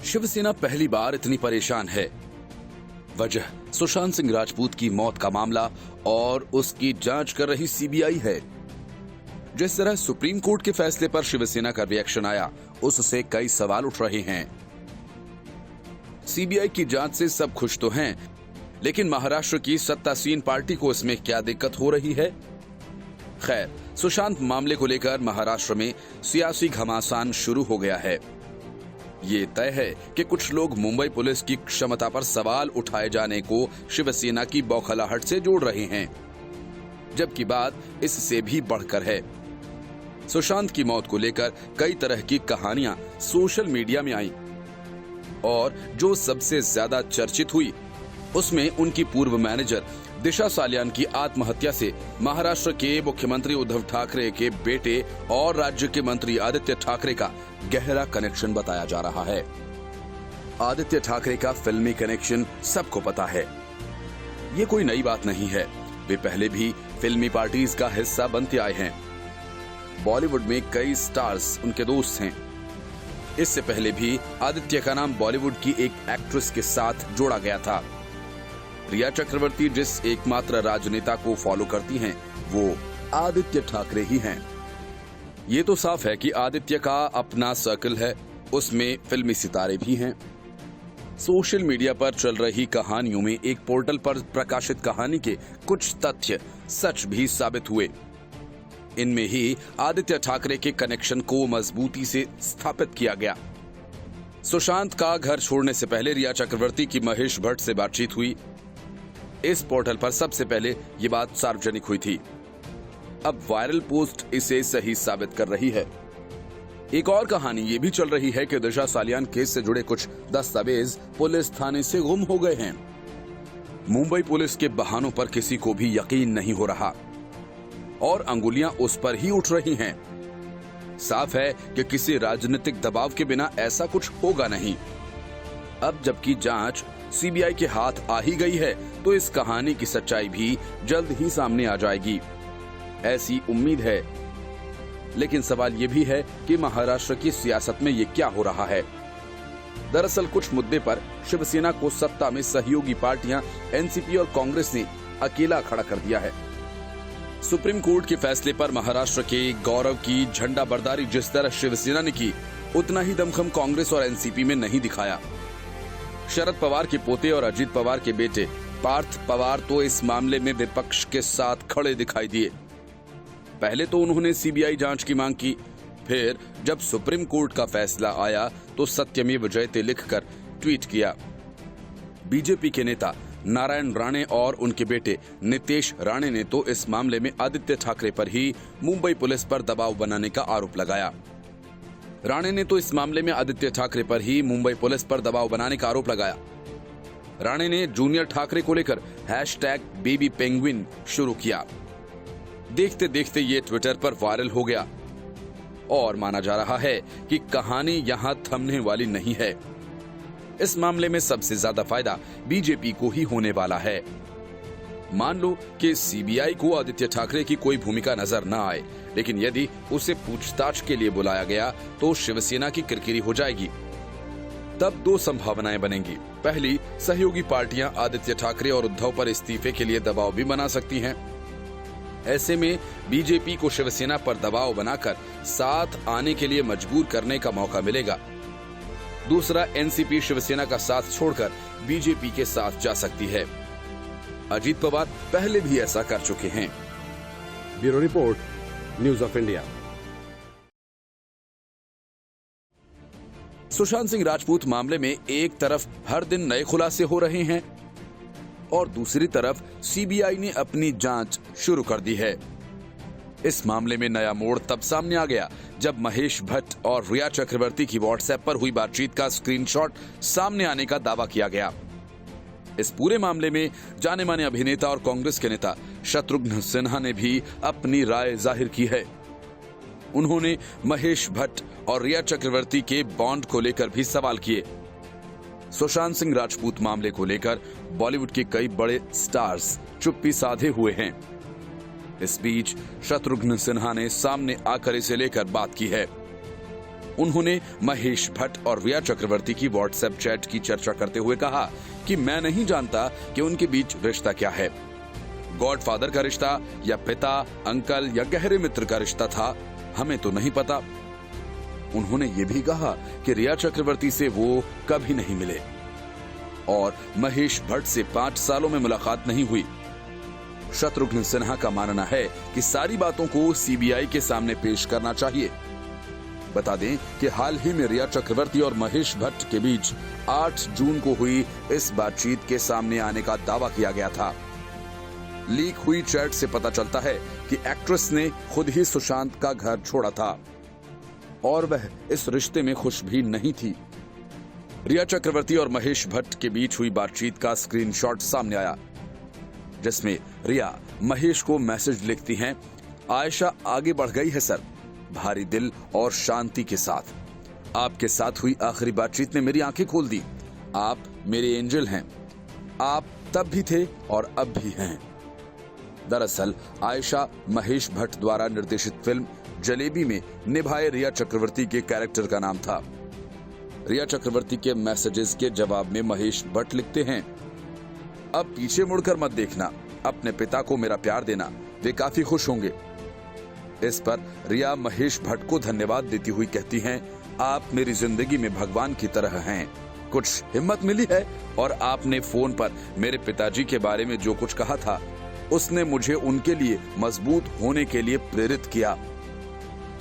शिवसेना पहली बार इतनी परेशान है। वजह सुशांत सिंह राजपूत की मौत का मामला और उसकी जांच कर रही सीबीआई है। जिस तरह सुप्रीम कोर्ट के फैसले पर शिवसेना का रिएक्शन आया, उससे कई सवाल उठ रहे हैं। सीबीआई की जांच से सब खुश तो हैं, लेकिन महाराष्ट्र की सत्तासीन पार्टी को इसमें क्या दिक्कत हो रही है? खैर, सुशांत मामले को लेकर महाराष्ट्र में सियासी घमासान शुरू हो गया है। ये तय है कि कुछ लोग मुंबई पुलिस की क्षमता पर सवाल उठाए जाने को शिवसेना की बौखलाहट से जोड़ रहे हैं, जबकि बात इससे भी बढ़कर है। सुशांत की मौत को लेकर कई तरह की कहानियां सोशल मीडिया में आईं और जो सबसे ज्यादा चर्चित हुई उसमें उनकी पूर्व मैनेजर दिशा सालियान की आत्महत्या से महाराष्ट्र के मुख्यमंत्री उद्धव ठाकरे के बेटे और राज्य के मंत्री आदित्य ठाकरे का गहरा कनेक्शन बताया जा रहा है। आदित्य ठाकरे का फिल्मी कनेक्शन सबको पता है, ये कोई नई बात नहीं है। वे पहले भी फिल्मी पार्टीज का हिस्सा बनते आए हैं। बॉलीवुड में कई स्टार्स उनके दोस्त हैं। इससे पहले भी आदित्य का नाम बॉलीवुड की एक एक्ट्रेस के साथ जोड़ा गया था। रिया चक्रवर्ती जिस एकमात्र राजनेता को फॉलो करती हैं, वो आदित्य ठाकरे ही हैं। ये तो साफ है कि आदित्य का अपना सर्कल है, उसमें फिल्मी सितारे भी हैं। सोशल मीडिया पर चल रही कहानियों में एक पोर्टल पर प्रकाशित कहानी के कुछ तथ्य सच भी साबित हुए। इनमें ही आदित्य ठाकरे के कनेक्शन को मजबूती से स्थापित किया गया। सुशांत का घर छोड़ने से पहले रिया चक्रवर्ती की महेश भट्ट से बातचीत हुई। इस पोर्टल पर सबसे पहले ये बात सार्वजनिक हुई थी। अब वायरल पोस्ट इसे सही साबित कर रही है। एक और कहानी ये भी चल रही है कि दिशा सालियान केस से जुड़े कुछ दस्तावेज पुलिस थाने से गुम हो गए हैं। मुंबई पुलिस के बहानों पर किसी को भी यकीन नहीं हो रहा और अंगुलियां उस पर ही उठ रही हैं। साफ है कि किसी राजनीतिक दबाव के बिना ऐसा कुछ होगा नहीं। अब जबकि जांच सीबीआई के हाथ आ ही गई है, तो इस कहानी की सच्चाई भी जल्द ही सामने आ जाएगी, ऐसी उम्मीद है। लेकिन सवाल यह भी है कि महाराष्ट्र की सियासत में ये क्या हो रहा है। दरअसल कुछ मुद्दे पर शिवसेना को सत्ता में सहयोगी पार्टियां एनसीपी और कांग्रेस ने अकेला खड़ा कर दिया है। सुप्रीम कोर्ट के फैसले पर महाराष्ट्र के गौरव की झंडा बरदारी जिस तरह शिवसेना ने की, उतना ही दमखम कांग्रेस और एनसीपी में नहीं दिखाया। शरद पवार के पोते और अजीत पवार के बेटे पार्थ पवार तो इस मामले में विपक्ष के साथ खड़े दिखाई दिए। पहले तो उन्होंने सीबीआई जांच की मांग की, फिर जब सुप्रीम कोर्ट का फैसला आया तो सत्यमेव जयते लिखकर ट्वीट किया। बीजेपी के नेता नारायण राणे और उनके बेटे नितेश राणे ने तो इस मामले में आदित्य ठाकरे पर ही मुंबई पुलिस पर दबाव बनाने का आरोप लगाया। राणे ने तो इस मामले में आदित्य ठाकरे पर ही मुंबई पुलिस पर दबाव बनाने का आरोप लगाया। राणे ने जूनियर ठाकरे को लेकर #BabyPenguin शुरू किया। देखते देखते ये ट्विटर पर वायरल हो गया और माना जा रहा है कि कहानी यहां थमने वाली नहीं है। इस मामले में सबसे ज्यादा फायदा बीजेपी को ही होने वाला है। मान लो कि सीबीआई को आदित्य ठाकरे की कोई भूमिका नजर न आए, लेकिन यदि उसे पूछताछ के लिए बुलाया गया तो शिवसेना की किरकिरी हो जाएगी। तब दो संभावनाएं बनेंगी। पहली, सहयोगी पार्टियां आदित्य ठाकरे और उद्धव पर इस्तीफे के लिए दबाव भी बना सकती हैं। ऐसे में बीजेपी को शिवसेना पर दबाव बनाकर साथ आने के लिए मजबूर करने का मौका मिलेगा। दूसरा, एनसीपी शिवसेना का साथ छोड़कर बीजेपी के साथ जा सकती है। अजीत पवार पहले भी ऐसा कर चुके हैं। Bureau report, news of India. Sushant Singh Rajput मामले में एक तरफ हर दिन नए खुलासे हो रहे हैं और दूसरी तरफ सीबीआई ने अपनी जांच शुरू कर दी है। इस मामले में नया मोड़ तब सामने आ गया जब महेश भट्ट और रिया चक्रवर्ती की व्हाट्सएप पर हुई बातचीत का स्क्रीनशॉट सामने आने का दावा किया गया। इस पूरे मामले में जाने माने अभिनेता और कांग्रेस के नेता शत्रुघ्न सिन्हा ने भी अपनी राय जाहिर की है। उन्होंने महेश भट्ट और रिया चक्रवर्ती के बॉन्ड को लेकर भी सवाल किए। सुशांत सिंह राजपूत मामले को लेकर बॉलीवुड के कई बड़े स्टार्स चुप्पी साधे हुए हैं। इस बीच शत्रुघ्न सिन्हा ने सामने आकर इसे लेकर बात की है। उन्होंने महेश भट्ट और रिया चक्रवर्ती की व्हाट्सएप चैट की चर्चा करते हुए कहा कि मैं नहीं जानता कि उनके बीच रिश्ता क्या है, गॉडफादर का रिश्ता या पिता, अंकल या गहरे मित्र का रिश्ता था, हमें तो नहीं पता। उन्होंने ये भी कहा कि रिया चक्रवर्ती से वो कभी नहीं मिले और महेश भट्ट से 5 सालों में मुलाकात नहीं हुई। शत्रुघ्न सिन्हा का मानना है कि सारी बातों को सीबीआई के सामने पेश करना चाहिए। बता दें कि हाल ही में रिया चक्रवर्ती और महेश भट्ट के बीच 8 जून को हुई इस बातचीत के सामने आने का दावा किया गया था। लीक हुई चैट से पता चलता है कि एक्ट्रेस ने खुद ही सुशांत का घर छोड़ा था और वह इस रिश्ते में खुश भी नहीं थी। रिया चक्रवर्ती और महेश भट्ट के बीच हुई बातचीत का स्क्रीनशॉट सामने आया, जिसमें रिया महेश को मैसेज लिखती हैं, आयशा आगे बढ़ गई है सर, भारी दिल और शांति के साथ। आपके साथ हुई आखिरी बातचीत ने मेरी आंखें खोल दी। आप मेरे एंजल हैं। आप तब भी थे और अब भी हैं। दरअसल आयशा महेश भट्ट द्वारा निर्देशित फिल्म जलेबी में निभाए रिया चक्रवर्ती के कैरेक्टर का नाम था। रिया चक्रवर्ती के मैसेजेस के जवाब में महेश भट्ट लिखते हैं, अब पीछे मुड़कर मत देखना, अपने पिता को मेरा प्यार देना, वे काफी खुश होंगे। इस पर रिया महेश भट्ट को धन्यवाद देती हुई कहती हैं, आप मेरी जिंदगी में भगवान की तरह हैं। कुछ हिम्मत मिली है और आपने फोन पर मेरे पिताजी के बारे में जो कुछ कहा था उसने मुझे उनके लिए मजबूत होने के लिए प्रेरित किया।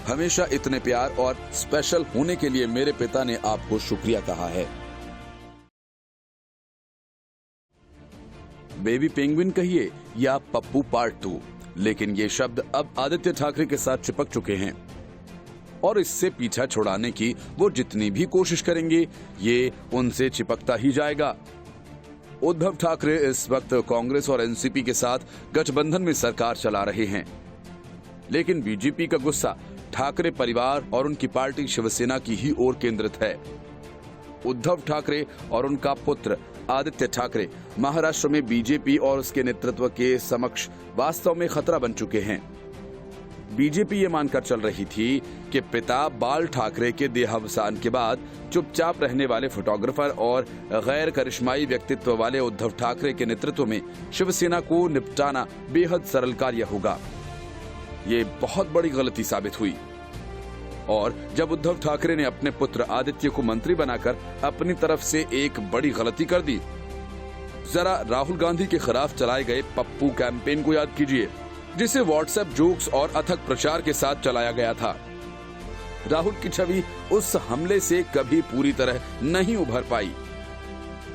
हमेशा इतने प्यार और स्पेशल होने के लिए मेरे पिता ने आपको शुक्रिया कहा है। बेबी पेंगुइन कहिए या पप्पू पार्ट 2, लेकिन ये शब्द अब आदित्य ठाकरे के साथ चिपक चुके हैं और इससे पीछा छुड़ाने की वो जितनी भी कोशिश करेंगे ये उनसे चिपकता ही जाएगा। उद्धव ठाकरे इस वक्त कांग्रेस और एनसीपी के साथ गठबंधन में सरकार चला रहे हैं, लेकिन बीजेपी का गुस्सा ठाकरे परिवार और उनकी पार्टी शिवसेना की ही ओर केंद्रित है। उद्धव ठाकरे और उनका पुत्र आदित्य ठाकरे महाराष्ट्र में बीजेपी और उसके नेतृत्व के समक्ष वास्तव में खतरा बन चुके हैं। बीजेपी ये मानकर चल रही थी कि पिता बाल ठाकरे के देहावसान के बाद चुपचाप रहने वाले फोटोग्राफर और गैर करिश्माई व्यक्तित्व वाले उद्धव ठाकरे के नेतृत्व में शिवसेना को निपटाना बेहद सरल कार्य होगा। ये बहुत बड़ी गलती साबित हुई और जब उद्धव ठाकरे ने अपने पुत्र आदित्य को मंत्री बनाकर अपनी तरफ से एक बड़ी गलती कर दी। जरा राहुल गांधी के खिलाफ चलाए गए पप्पू कैंपेन को याद कीजिए, जिसे व्हाट्सएप जोक्स और अथक प्रचार के साथ चलाया गया था। राहुल की छवि उस हमले से कभी पूरी तरह नहीं उभर पाई।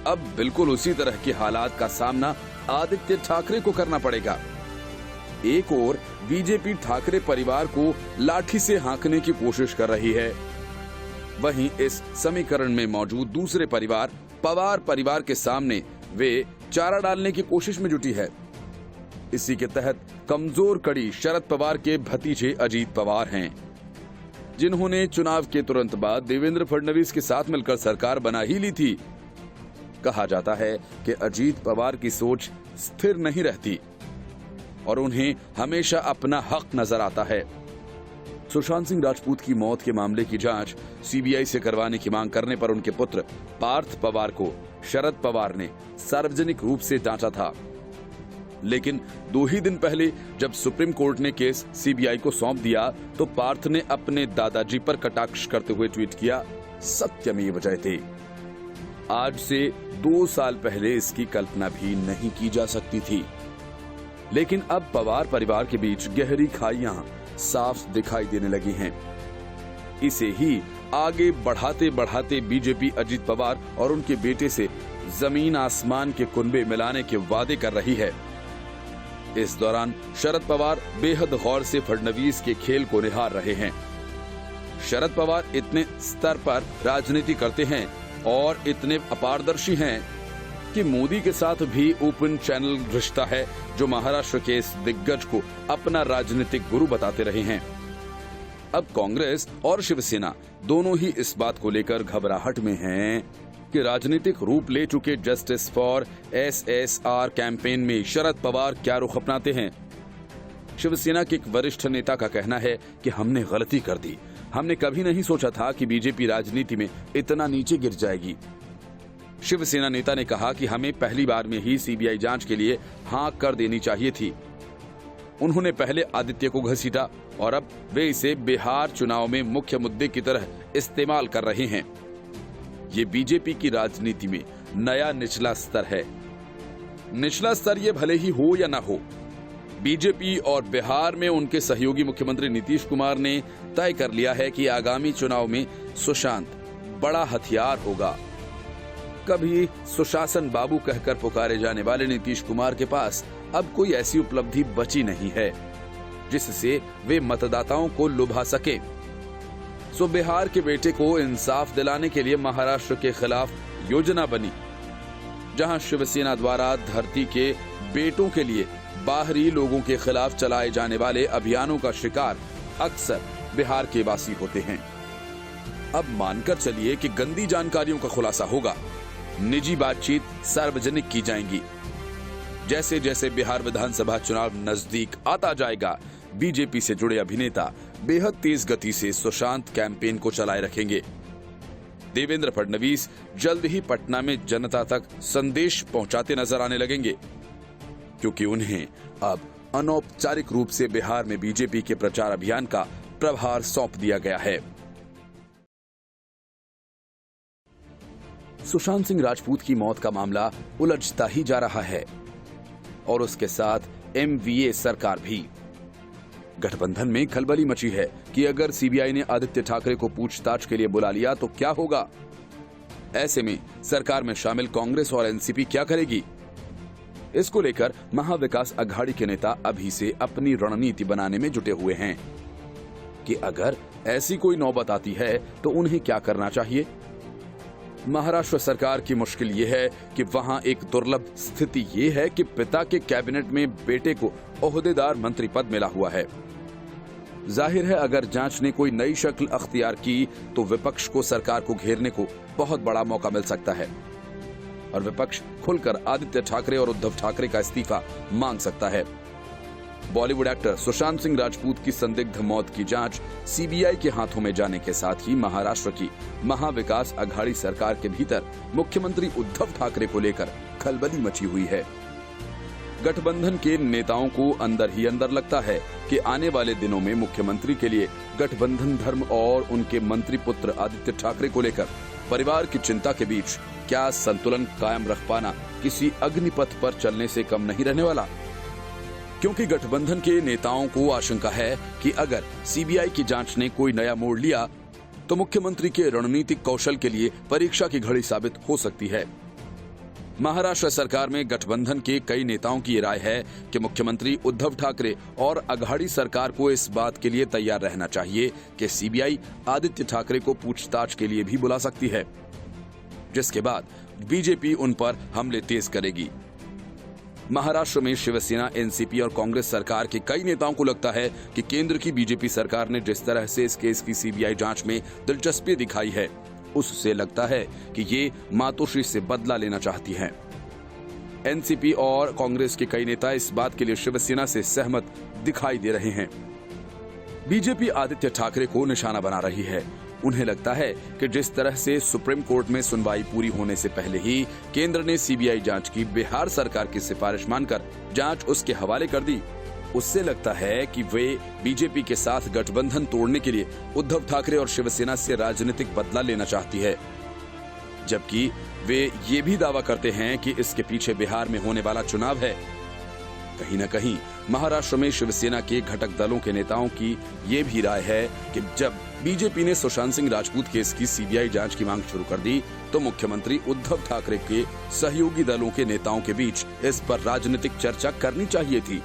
अब बिल्कुल उसी तरह के हालात का सामना आदित्य ठाकरे को करना पड़ेगा। एक ओर बीजेपी ठाकरे परिवार को लाठी से हाँकने की कोशिश कर रही है, वहीं इस समीकरण में मौजूद दूसरे परिवार पवार परिवार के सामने वे चारा डालने की कोशिश में जुटी है। इसी के तहत कमजोर कड़ी शरद पवार के भतीजे अजीत पवार हैं, जिन्होंने चुनाव के तुरंत बाद देवेंद्र फडणवीस के साथ मिलकर सरकार बना ही ली थी। कहा जाता है कि अजीत पवार की सोच स्थिर नहीं रहती और उन्हें हमेशा अपना हक नजर आता है। सुशांत सिंह राजपूत की मौत के मामले की जांच सीबीआई से करवाने की मांग करने पर उनके पुत्र पार्थ पवार को शरद पवार ने सार्वजनिक रूप से जांचा था, लेकिन 2 ही दिन पहले जब सुप्रीम कोर्ट ने केस सीबीआई को सौंप दिया तो पार्थ ने अपने दादाजी पर कटाक्ष करते हुए ट्वीट किया, सत्यमेव जयते। आज से 2 साल पहले इसकी कल्पना भी नहीं की जा सकती थी, लेकिन अब पवार परिवार के बीच गहरी खाइयां साफ दिखाई देने लगी हैं। इसे ही आगे बढ़ाते बढ़ाते बीजेपी अजीत पवार और उनके बेटे से जमीन आसमान के कुनबे मिलाने के वादे कर रही है। इस दौरान शरद पवार बेहद गौर से फडणवीस के खेल को निहार रहे हैं। शरद पवार इतने स्तर पर राजनीति करते हैं और इतने अपारदर्शी हैं कि मोदी के साथ भी ओपन चैनल रिश्ता है, जो महाराष्ट्र के इस दिग्गज को अपना राजनीतिक गुरु बताते रहे हैं। अब कांग्रेस और शिवसेना दोनों ही इस बात को लेकर घबराहट में हैं कि राजनीतिक रूप ले चुके जस्टिस फॉर एसएसआर कैंपेन में शरद पवार क्या रुख अपनाते हैं। शिवसेना के एक वरिष्ठ नेता का कहना है कि हमने गलती कर दी, हमने कभी नहीं सोचा था कि बीजेपी राजनीति में इतना नीचे गिर जाएगी। शिवसेना नेता ने कहा कि हमें पहली बार में ही सीबीआई जांच के लिए हाँ कर देनी चाहिए थी। उन्होंने पहले आदित्य को घसीटा और अब वे इसे बिहार चुनाव में मुख्य मुद्दे की तरह इस्तेमाल कर रहे हैं। ये बीजेपी की राजनीति में नया निचला स्तर है। निचला स्तर ये भले ही हो या ना हो, बीजेपी और बिहार में उनके सहयोगी मुख्यमंत्री नीतीश कुमार ने तय कर लिया है कि आगामी चुनाव में सुशांत बड़ा हथियार होगा। कभी सुशासन बाबू कहकर पुकारे जाने वाले नीतीश कुमार के पास अब कोई ऐसी उपलब्धि बची नहीं है जिससे वे मतदाताओं को लुभा सके। सो बिहार के बेटे को इंसाफ दिलाने के लिए महाराष्ट्र के खिलाफ योजना बनी, जहां शिवसेना द्वारा धरती के बेटों के लिए बाहरी लोगों के खिलाफ चलाए जाने वाले अभियानों का शिकार अक्सर बिहार के वासी होते हैं। अब मानकर चलिए कि गंदी जानकारियों का खुलासा होगा, निजी बातचीत सार्वजनिक की जाएंगी। जैसे जैसे बिहार विधानसभा चुनाव नजदीक आता जाएगा, बीजेपी से जुड़े अभिनेता बेहद तेज गति से सुशांत कैंपेन को चलाए रखेंगे। देवेंद्र फडणवीस जल्द ही पटना में जनता तक संदेश पहुंचाते नजर आने लगेंगे, क्योंकि उन्हें अब अनौपचारिक रूप से बिहार में बीजेपी के प्रचार अभियान का प्रभार सौंप दिया गया है। सुशांत सिंह राजपूत की मौत का मामला उलझता ही जा रहा है और उसके साथ एमवीए सरकार भी। गठबंधन में खलबली मची है कि अगर सीबीआई ने आदित्य ठाकरे को पूछताछ के लिए बुला लिया तो क्या होगा। ऐसे में सरकार में शामिल कांग्रेस और एनसीपी क्या करेगी? इसको लेकर महाविकास अघाड़ी के नेता अभी से अपनी रणनीति बनाने में जुटे हुए हैं कि अगर ऐसी कोई नौबत आती है तो उन्हें क्या करना चाहिए। महाराष्ट्र सरकार की मुश्किल ये है कि वहां एक दुर्लभ स्थिति ये है कि पिता के कैबिनेट में बेटे को ओहदेदार मंत्री पद मिला हुआ है। जाहिर है अगर जांच ने कोई नई शक्ल अख्तियार की तो विपक्ष को सरकार को घेरने को बहुत बड़ा मौका मिल सकता है और विपक्ष खुलकर आदित्य ठाकरे और उद्धव ठाकरे का इस्तीफा मांग सकता है। बॉलीवुड एक्टर सुशांत सिंह राजपूत की संदिग्ध मौत की जांच सीबीआई के हाथों में जाने के साथ ही महाराष्ट्र की महाविकास अघाड़ी सरकार के भीतर मुख्यमंत्री उद्धव ठाकरे को लेकर खलबली मची हुई है। गठबंधन के नेताओं को अंदर ही अंदर लगता है कि आने वाले दिनों में मुख्यमंत्री के लिए गठबंधन धर्म और उनके मंत्री पुत्र आदित्य ठाकरे को लेकर परिवार की चिंता के बीच क्या संतुलन कायम रख पाना किसी अग्निपथ पर चलने से कम नहीं रहने वाला। क्योंकि गठबंधन के नेताओं को आशंका है कि अगर सीबीआई की जांच ने कोई नया मोड़ लिया तो मुख्यमंत्री के रणनीतिक कौशल के लिए परीक्षा की घड़ी साबित हो सकती है। महाराष्ट्र सरकार में गठबंधन के कई नेताओं की राय है कि मुख्यमंत्री उद्धव ठाकरे और अघाड़ी सरकार को इस बात के लिए तैयार रहना चाहिए कि सीबीआई आदित्य ठाकरे को पूछताछ के लिए भी बुला सकती है, जिसके बाद बीजेपी उन पर हमले तेज करेगी। महाराष्ट्र में शिवसेना, एनसीपी और कांग्रेस सरकार के कई नेताओं को लगता है कि केंद्र की बीजेपी सरकार ने जिस तरह से इस केस की सीबीआई जांच में दिलचस्पी दिखाई है, उससे लगता है कि ये मातोश्री से बदला लेना चाहती है। एनसीपी और कांग्रेस के कई नेता इस बात के लिए शिवसेना से सहमत दिखाई दे रहे हैं। बीजेपी आदित्य ठाकरे को निशाना बना रही है। उन्हें लगता है कि जिस तरह से सुप्रीम कोर्ट में सुनवाई पूरी होने से पहले ही केंद्र ने सीबीआई जांच की बिहार सरकार की सिफारिश मानकर जांच उसके हवाले कर दी, उससे लगता है कि वे बीजेपी के साथ गठबंधन तोड़ने के लिए उद्धव ठाकरे और शिवसेना से राजनीतिक बदला लेना चाहती है, जबकि वे ये भी दावा करते हैं कि इसके पीछे बिहार में होने वाला चुनाव है। कहीं न कहीं महाराष्ट्र में शिवसेना के घटक दलों के नेताओं की ये भी राय है कि जब बीजेपी ने सुशांत सिंह राजपूत केस की सीबीआई जांच की मांग शुरू कर दी तो मुख्यमंत्री उद्धव ठाकरे के सहयोगी दलों के नेताओं के बीच इस पर राजनीतिक चर्चा करनी चाहिए थी,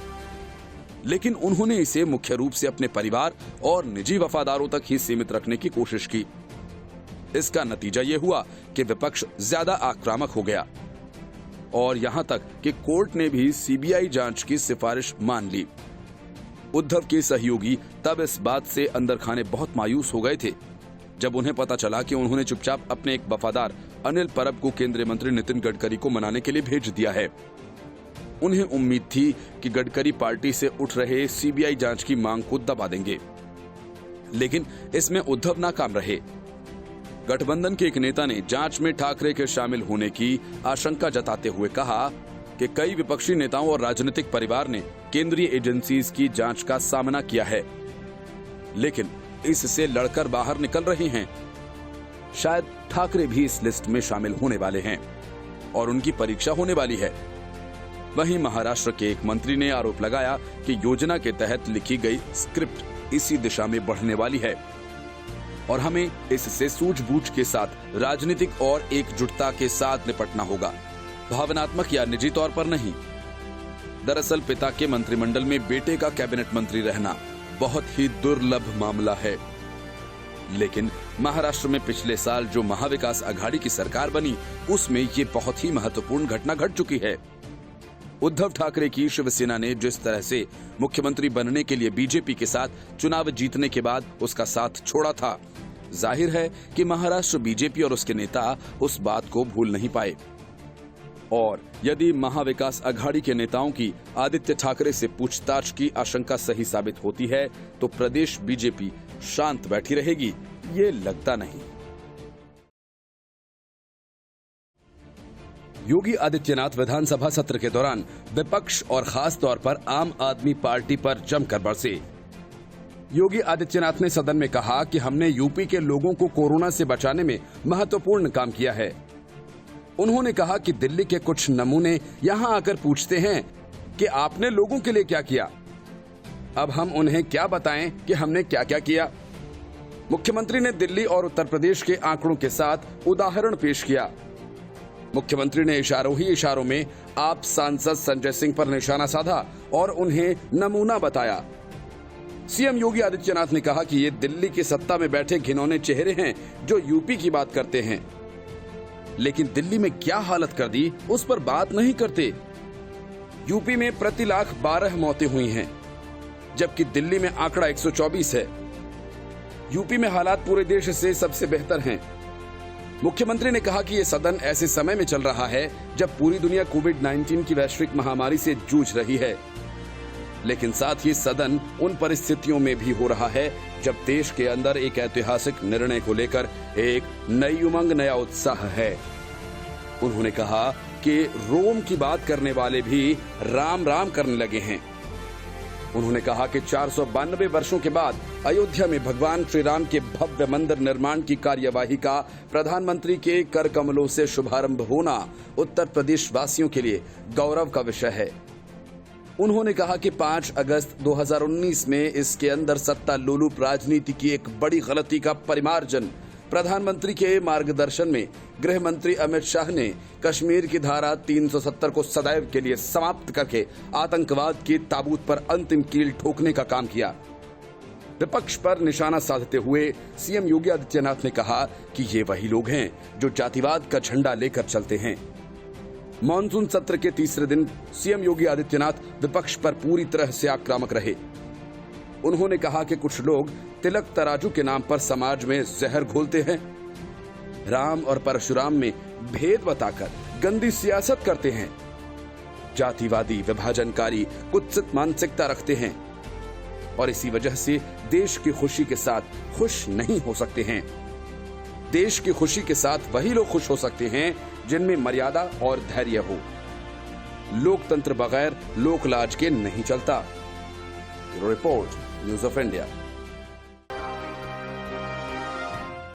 लेकिन उन्होंने इसे मुख्य रूप से अपने परिवार और निजी वफादारों तक ही सीमित रखने की कोशिश की। इसका नतीजा ये हुआ कि विपक्ष ज्यादा आक्रामक हो गया और यहां तक कि कोर्ट ने भी सीबीआई जांच की सिफारिश मान ली। उद्धव के सहयोगी तब इस बात से अंदर खाने बहुत मायूस हो गए थे जब उन्हें पता चला कि उन्होंने चुपचाप अपने एक वफादार अनिल परब को केंद्रीय मंत्री नितिन गडकरी को मनाने के लिए भेज दिया है। उन्हें उम्मीद थी कि गडकरी पार्टी से उठ रहे सीबीआई जांच की मांग को दबा देंगे, लेकिन इसमें उद्धव नाकाम रहे। गठबंधन के एक नेता ने जांच में ठाकरे के शामिल होने की आशंका जताते हुए कहा कि कई विपक्षी नेताओं और राजनीतिक परिवार ने केंद्रीय एजेंसीज की जांच का सामना किया है, लेकिन इससे लड़कर बाहर निकल रही हैं। शायद ठाकरे भी इस लिस्ट में शामिल होने वाले हैं और उनकी परीक्षा होने वाली है। वहीं महाराष्ट्र के एक मंत्री ने आरोप लगाया कि योजना के तहत लिखी गई स्क्रिप्ट इसी दिशा में बढ़ने वाली है और हमें इससे सूझबूझ के साथ राजनीतिक और एकजुटता के साथ निपटना होगा, भावनात्मक या निजी तौर पर नहीं। दरअसल पिता के मंत्रिमंडल में बेटे का कैबिनेट मंत्री रहना बहुत ही दुर्लभ मामला है, लेकिन महाराष्ट्र में पिछले साल जो महाविकास अघाड़ी की सरकार बनी उसमें ये बहुत ही महत्वपूर्ण घटना घट चुकी है। उद्धव ठाकरे की शिवसेना ने जिस तरह से मुख्यमंत्री बनने के लिए बीजेपी के साथ चुनाव जीतने के बाद उसका साथ छोड़ा था, जाहिर है कि महाराष्ट्र बीजेपी और उसके नेता उस बात को भूल नहीं पाए। और यदि महाविकास अघाड़ी के नेताओं की आदित्य ठाकरे से पूछताछ की आशंका सही साबित होती है तो प्रदेश बीजेपी शांत बैठी रहेगी, ये लगता नहीं। योगी आदित्यनाथ विधानसभा सत्र के दौरान विपक्ष और खास तौर पर आम आदमी पार्टी पर जमकर बरसे। योगी आदित्यनाथ ने सदन में कहा कि हमने यूपी के लोगों को कोरोना से बचाने में महत्वपूर्ण काम किया है। उन्होंने कहा कि दिल्ली के कुछ नमूने यहां आकर पूछते हैं कि आपने लोगों के लिए क्या किया। अब हम उन्हें क्या बताएं कि हमने क्या क्या किया। मुख्यमंत्री ने दिल्ली और उत्तर प्रदेश के आंकड़ों के साथ उदाहरण पेश किया। मुख्यमंत्री ने इशारों ही इशारों में आप सांसद संजय सिंह पर निशाना साधा और उन्हें नमूना बताया। सीएम योगी आदित्यनाथ ने कहा कि ये दिल्ली की सत्ता में बैठे घिनौने चेहरे हैं जो यूपी की बात करते हैं, लेकिन दिल्ली में क्या हालत कर दी उस पर बात नहीं करते। यूपी में प्रति लाख 12 मौतें हुई हैं, जबकि दिल्ली में आंकड़ा 124 है। यूपी में हालात पूरे देश से सबसे बेहतर हैं। मुख्यमंत्री ने कहा कि यह सदन ऐसे समय में चल रहा है जब पूरी दुनिया कोविड-19 की वैश्विक महामारी से जूझ रही है, लेकिन साथ ही सदन उन परिस्थितियों में भी हो रहा है जब देश के अंदर एक ऐतिहासिक निर्णय को लेकर एक नई उमंग, नया उत्साह है। उन्होंने कहा कि रोम की बात करने वाले भी राम राम करने लगे हैं। उन्होंने कहा कि 492 वर्षों के बाद अयोध्या में भगवान श्री राम के भव्य मंदिर निर्माण की कार्यवाही का प्रधानमंत्री के कर कमलों से शुभारंभ होना उत्तर प्रदेश वासियों के लिए गौरव का विषय है। उन्होंने कहा कि 5 अगस्त 2019 में इसके अंदर सत्ता लोलुप राजनीति की एक बड़ी गलती का परिमार्जन प्रधानमंत्री के मार्गदर्शन में गृह मंत्री अमित शाह ने कश्मीर की धारा 370 को सदैव के लिए समाप्त करके आतंकवाद के ताबूत पर अंतिम कील ठोकने का काम किया। विपक्ष पर निशाना साधते हुए सीएम योगी आदित्यनाथ ने कहा कि ये वही लोग हैं जो जातिवाद का झंडा लेकर चलते हैं। मॉनसून सत्र के तीसरे दिन सीएम योगी आदित्यनाथ विपक्ष पर पूरी तरह से आक्रामक रहे। उन्होंने कहा कि कुछ लोग तिलक तराजू के नाम पर समाज में जहर घोलते हैं, राम और परशुराम में भेद बताकर गंदी सियासत करते हैं, जातिवादी, विभाजनकारी, कुत्सित मानसिकता रखते हैं और इसी वजह से देश की खुशी के साथ खुश नहीं हो सकते हैं। देश की खुशी के साथ वही लोग खुश हो सकते हैं जिनमें मर्यादा और धैर्य हो। लोकतंत्र बगैर लोकलाज के नहीं चलता। Report, news of India.